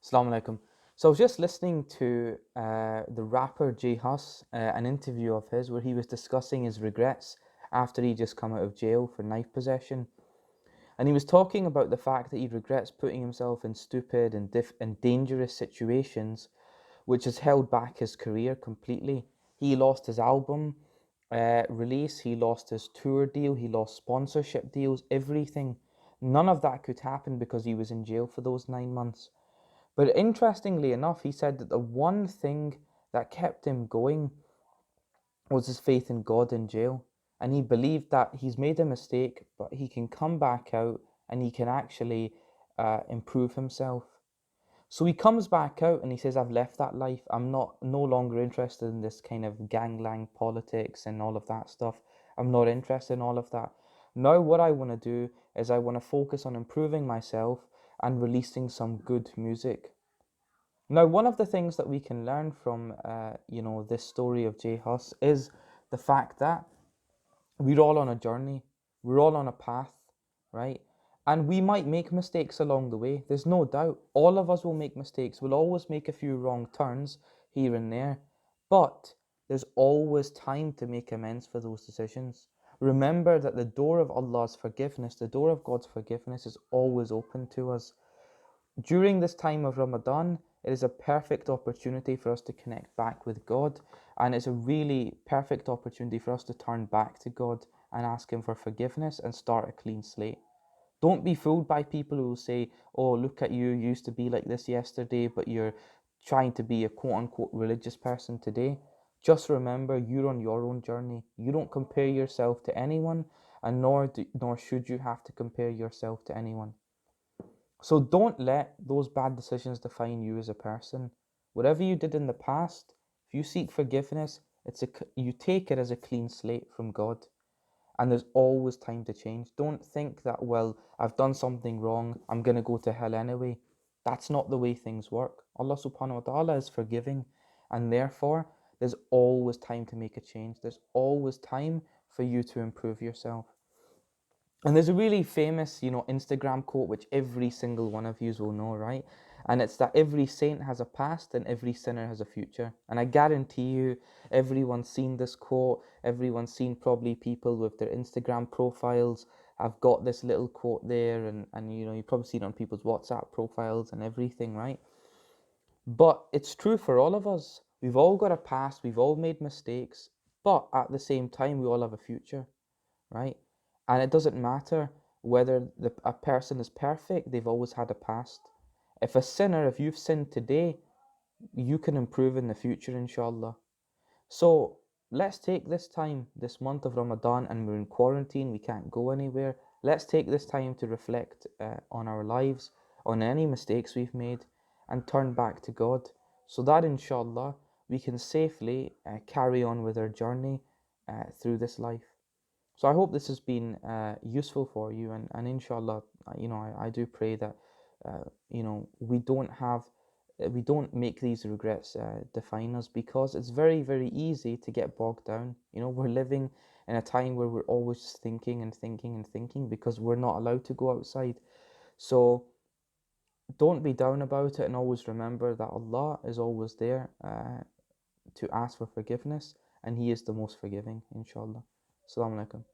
Assalamu alaikum. So I was just listening to the rapper J Hus, an interview of his where he was discussing his regrets after he just come out of jail for knife possession. And he was talking about the fact that he regrets putting himself in stupid and dangerous situations, which has held back his career completely. He lost his album release, he lost his tour deal, he lost sponsorship deals, everything. None of that could happen because he was in jail for those 9 months. But interestingly enough, he said that the one thing that kept him going was his faith in God in jail. And he believed that he's made a mistake, but he can come back out and he can actually improve himself. So he comes back out and he says, I've left that life. I'm no longer interested in this kind of gangland politics and all of that stuff. I'm not interested in all of that. Now what I want to do is I want to focus on improving myself and releasing some good music. Now, one of the things that we can learn from, this story of J Hus is the fact that we're all on a journey, we're all on a path, right? And we might make mistakes along the way. There's no doubt. All of us will make mistakes. We'll always make a few wrong turns here and there, but there's always time to make amends for those decisions. Remember that the door of Allah's forgiveness, the door of God's forgiveness, is always open to us. During this time of Ramadan, it is a perfect opportunity for us to connect back with God, and it's a really perfect opportunity for us to turn back to God and ask Him for forgiveness and start a clean slate. Don't be fooled by people who say, oh, look at you, you used to be like this yesterday, but you're trying to be a quote-unquote religious person today. Just remember, you're on your own journey. You don't compare yourself to anyone, and nor should you have to compare yourself to anyone. So don't let those bad decisions define you as a person. Whatever you did in the past, if you seek forgiveness, you take it as a clean slate from God. And there's always time to change. Don't think that, well, I've done something wrong, I'm going to go to hell anyway. That's not the way things work. Allah subhanahu wa ta'ala is forgiving, and therefore there's always time to make a change. There's always time for you to improve yourself. And there's a really famous, Instagram quote which every single one of you will know, right? And it's that every saint has a past and every sinner has a future. And I guarantee you, everyone's seen this quote. Everyone's seen probably people with their Instagram profiles have got this little quote there, and you've probably seen it on people's WhatsApp profiles and everything, right? But it's true for all of us. We've all got a past. We've all made mistakes, but at the same time, we all have a future, right? And it doesn't matter whether a person is perfect, they've always had a past. If you've sinned today, you can improve in the future, inshallah. So let's take this time, this month of Ramadan, and we're in quarantine, we can't go anywhere. Let's take this time to reflect on our lives, on any mistakes we've made, and turn back to God, so that inshallah we can safely carry on with our journey through this life. So I hope this has been useful for you, and inshallah, I do pray that we don't make these regrets define us, because it's very, very easy to get bogged down. We're living in a time where we're always thinking and thinking and thinking because we're not allowed to go outside. So don't be down about it, and always remember that Allah is always there to ask for forgiveness, and He is the most forgiving, inshallah. Assalamu alaikum.